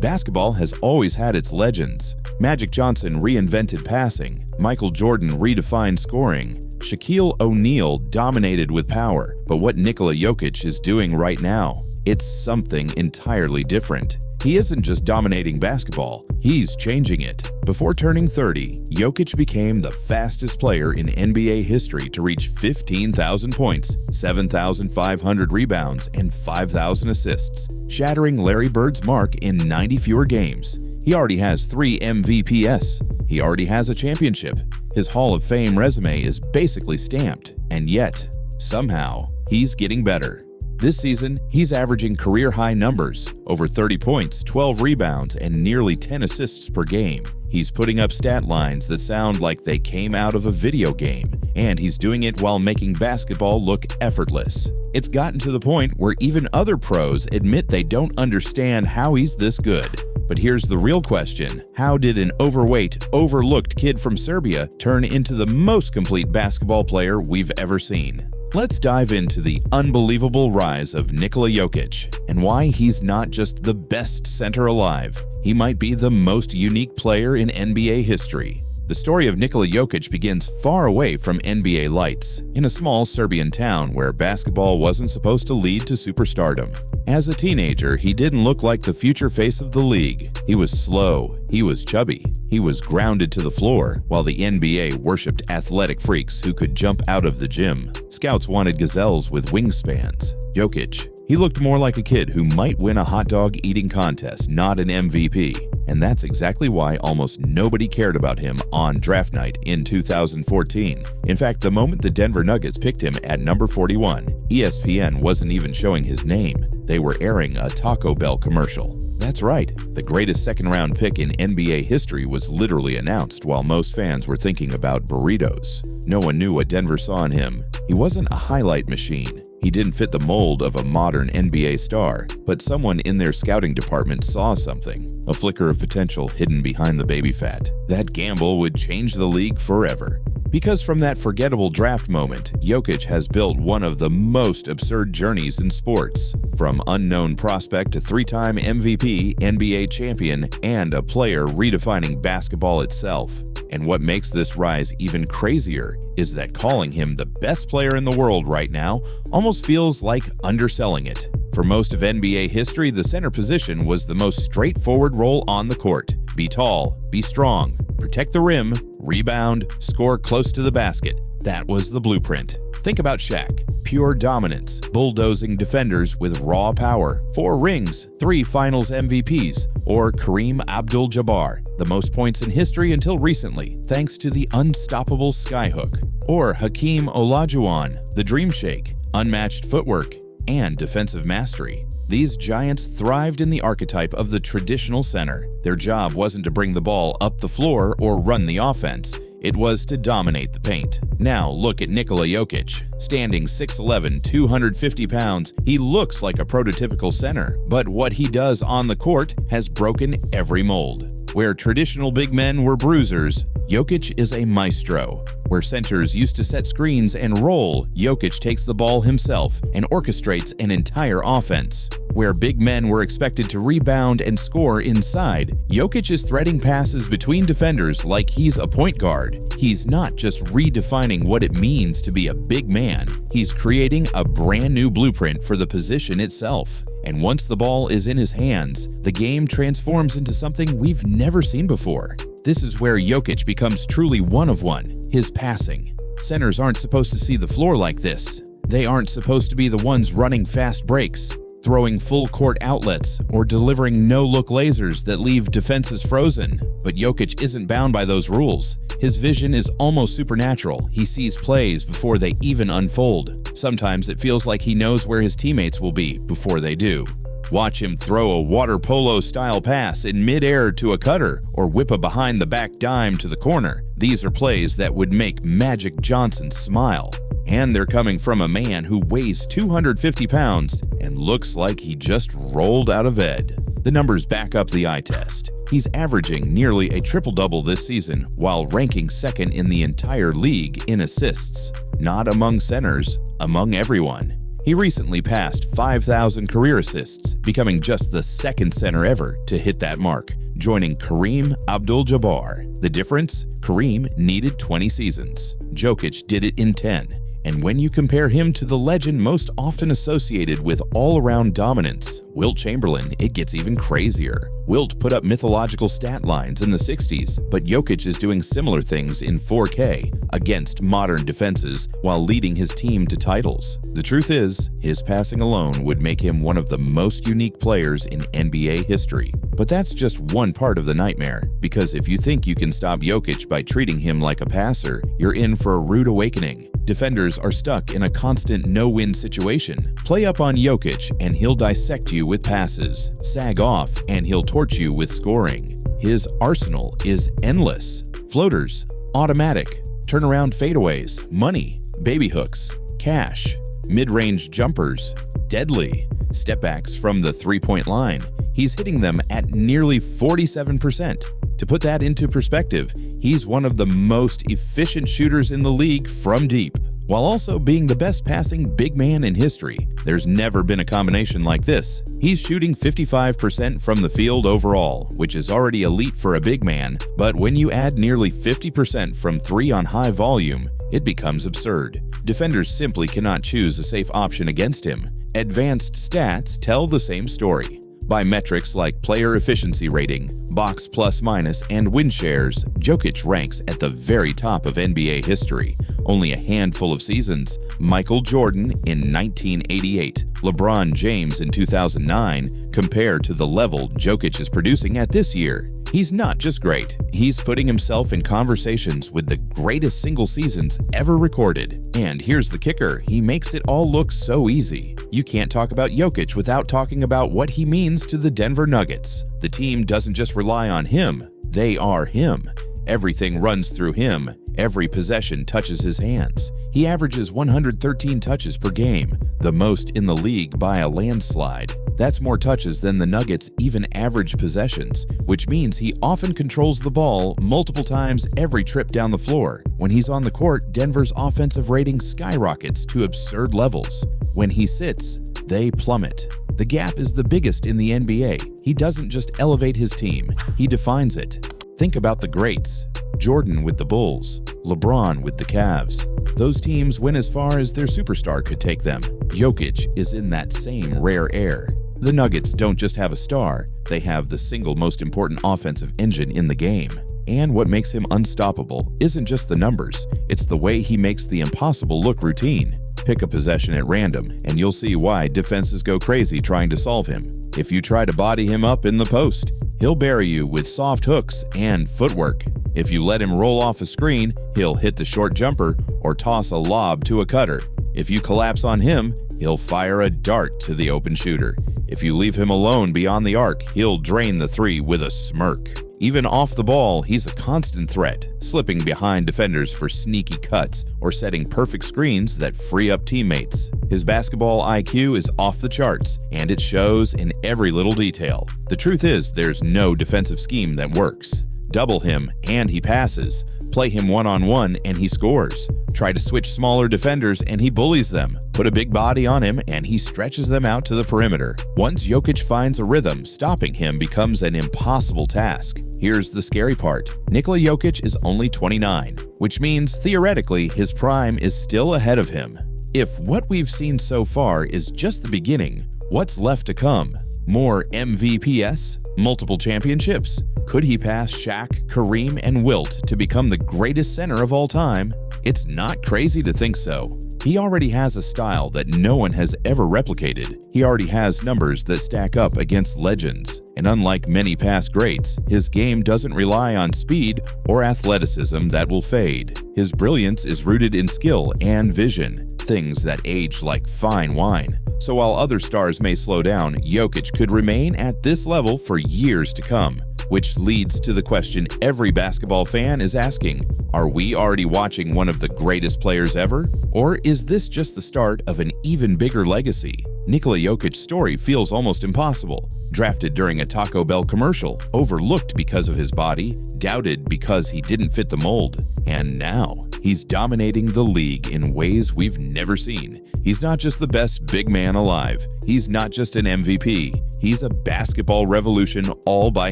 Basketball has always had its legends. Magic Johnson reinvented passing, Michael Jordan redefined scoring, Shaquille O'Neal dominated with power, but what Nikola Jokic is doing right now, it's something entirely different. He isn't just dominating basketball, he's changing it. Before turning 30, Jokic became the fastest player in NBA history to reach 15,000 points, 7,500 rebounds, and 5,000 assists, shattering Larry Bird's mark in 90 fewer games. He already has 3 MVPs. He already has a championship. His Hall of Fame resume is basically stamped, and yet, somehow, he's getting better. This season, he's averaging career-high numbers, over 30 points, 12 rebounds, and nearly 10 assists per game. He's putting up stat lines that sound like they came out of a video game, and he's doing it while making basketball look effortless. It's gotten to the point where even other pros admit they don't understand how he's this good. But here's the real question. How did an overweight, overlooked kid from Serbia turn into the most complete basketball player we've ever seen? Let's dive into the unbelievable rise of Nikola Jokic and why he's not just the best center alive. He might be the most unique player in NBA history. The story of Nikola Jokic begins far away from NBA lights, in a small Serbian town where basketball wasn't supposed to lead to superstardom. As a teenager, he didn't look like the future face of the league. He was slow, he was chubby, he was grounded to the floor, while the NBA worshipped athletic freaks who could jump out of the gym. Scouts wanted gazelles with wingspans. Jokic, he looked more like a kid who might win a hot dog eating contest, not an MVP. And that's exactly why almost nobody cared about him on draft night in 2014. In fact, the moment the Denver Nuggets picked him at number 41, ESPN wasn't even showing his name. They were airing a Taco Bell commercial. That's right, the greatest second-round pick in NBA history was literally announced while most fans were thinking about burritos. No one knew what Denver saw in him. He wasn't a highlight machine. He didn't fit the mold of a modern NBA star, but someone in their scouting department saw something, a flicker of potential hidden behind the baby fat. That gamble would change the league forever. Because from that forgettable draft moment, Jokic has built one of the most absurd journeys in sports. From unknown prospect to 3-time MVP, NBA champion, and a player redefining basketball itself. And what makes this rise even crazier is that calling him the best player in the world right now almost feels like underselling it. For most of NBA history, the center position was the most straightforward role on the court. Be tall, be strong, protect the rim, rebound, score close to the basket. That was the blueprint. Think about Shaq. Pure dominance, bulldozing defenders with raw power, 4 rings, 3 finals MVPs, or Kareem Abdul-Jabbar, the most points in history until recently, thanks to the unstoppable skyhook, or Hakeem Olajuwon, the dream shake, unmatched footwork, and defensive mastery. These giants thrived in the archetype of the traditional center. Their job wasn't to bring the ball up the floor or run the offense. It was to dominate the paint. Now look at Nikola Jokic. Standing 6'11", 250 pounds, he looks like a prototypical center. But what he does on the court has broken every mold. Where traditional big men were bruisers, Jokic is a maestro. Where centers used to set screens and roll, Jokic takes the ball himself and orchestrates an entire offense. Where big men were expected to rebound and score inside, Jokic is threading passes between defenders like he's a point guard. He's not just redefining what it means to be a big man, he's creating a brand new blueprint for the position itself. And once the ball is in his hands, the game transforms into something we've never seen before. This is where Jokic becomes truly one of one, his passing. Centers aren't supposed to see the floor like this. They aren't supposed to be the ones running fast breaks, throwing full-court outlets, or delivering no-look lasers that leave defenses frozen. But Jokic isn't bound by those rules. His vision is almost supernatural. He sees plays before they even unfold. Sometimes it feels like he knows where his teammates will be before they do. Watch him throw a water polo-style pass in mid-air to a cutter or whip a behind-the-back dime to the corner. These are plays that would make Magic Johnson smile. And they're coming from a man who weighs 250 pounds and looks like he just rolled out of bed. The numbers back up the eye test. He's averaging nearly a triple-double this season while ranking second in the entire league in assists. Not among centers, among everyone. He recently passed 5,000 career assists, becoming just the second center ever to hit that mark, joining Kareem Abdul-Jabbar. The difference? Kareem needed 20 seasons. Jokic did it in 10. And when you compare him to the legend most often associated with all-around dominance, Wilt Chamberlain, it gets even crazier. Wilt put up mythological stat lines in the 60s, but Jokic is doing similar things in 4K against modern defenses while leading his team to titles. The truth is, his passing alone would make him one of the most unique players in NBA history. But that's just one part of the nightmare, because if you think you can stop Jokic by treating him like a passer, you're in for a rude awakening. Defenders are stuck in a constant no-win situation. Play up on Jokic and he'll dissect you with passes. Sag off and he'll torch you with scoring. His arsenal is endless. Floaters, automatic, turnaround fadeaways, money, baby hooks, cash, mid-range jumpers, deadly, stepbacks from the three-point line. He's hitting them at nearly 47%. To put that into perspective, he's one of the most efficient shooters in the league from deep, while also being the best passing big man in history. There's never been a combination like this. He's shooting 55% from the field overall, which is already elite for a big man, but when you add nearly 50% from three on high volume, it becomes absurd. Defenders simply cannot choose a safe option against him. Advanced stats tell the same story. By metrics like player efficiency rating, box plus minus, and win shares, Jokic ranks at the very top of NBA history. Only a handful of seasons, Michael Jordan in 1988, LeBron James in 2009, compare to the level Jokic is producing at this year. He's not just great, he's putting himself in conversations with the greatest single seasons ever recorded. And here's the kicker, he makes it all look so easy. You can't talk about Jokic without talking about what he means to the Denver Nuggets. The team doesn't just rely on him, they are him. Everything runs through him. Every possession touches his hands. He averages 113 touches per game, the most in the league by a landslide. That's more touches than the Nuggets' even average possessions, which means he often controls the ball multiple times every trip down the floor. When he's on the court, Denver's offensive rating skyrockets to absurd levels. When he sits, they plummet. The gap is the biggest in the NBA. He doesn't just elevate his team, he defines it. Think about the greats. Jordan with the Bulls, LeBron with the Cavs. Those teams went as far as their superstar could take them. Jokic is in that same rare air. The Nuggets don't just have a star, they have the single most important offensive engine in the game. And what makes him unstoppable isn't just the numbers, it's the way he makes the impossible look routine. Pick a possession at random, and you'll see why defenses go crazy trying to solve him. If you try to body him up in the post, he'll bury you with soft hooks and footwork. If you let him roll off a screen, he'll hit the short jumper or toss a lob to a cutter. If you collapse on him, he'll fire a dart to the open shooter. If you leave him alone beyond the arc, he'll drain the three with a smirk. Even off the ball, he's a constant threat, slipping behind defenders for sneaky cuts or setting perfect screens that free up teammates. His basketball IQ is off the charts, and it shows in every little detail. The truth is, there's no defensive scheme that works. Double him, and he passes. Play him one-on-one, and he scores. Try to switch smaller defenders, and he bullies them. Put a big body on him, and he stretches them out to the perimeter. Once Jokic finds a rhythm, stopping him becomes an impossible task. Here's the scary part. Nikola Jokic is only 29, which means, theoretically, his prime is still ahead of him. If what we've seen so far is just the beginning, what's left to come? More MVPs? Multiple championships? Could he pass Shaq, Kareem, and Wilt to become the greatest center of all time? It's not crazy to think so. He already has a style that no one has ever replicated. He already has numbers that stack up against legends. And unlike many past greats, his game doesn't rely on speed or athleticism that will fade. His brilliance is rooted in skill and vision, things that age like fine wine. So while other stars may slow down, Jokic could remain at this level for years to come. Which leads to the question every basketball fan is asking, are we already watching one of the greatest players ever? Or is this just the start of an even bigger legacy? Nikola Jokic's story feels almost impossible. Drafted during a Taco Bell commercial, overlooked because of his body, doubted because he didn't fit the mold. And now, he's dominating the league in ways we've never seen. He's not just the best big man alive. He's not just an MVP. He's a basketball revolution all by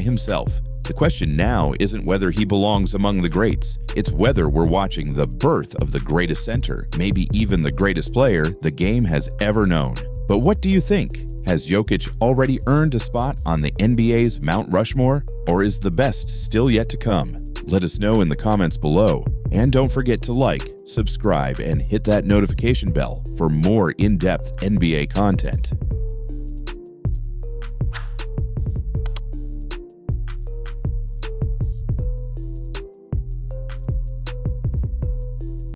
himself. The question now isn't whether he belongs among the greats. It's whether we're watching the birth of the greatest center, maybe even the greatest player the game has ever known. But what do you think? Has Jokic already earned a spot on the NBA's Mount Rushmore, or is the best still yet to come? Let us know in the comments below. And don't forget to like, subscribe, and hit that notification bell for more in-depth NBA content.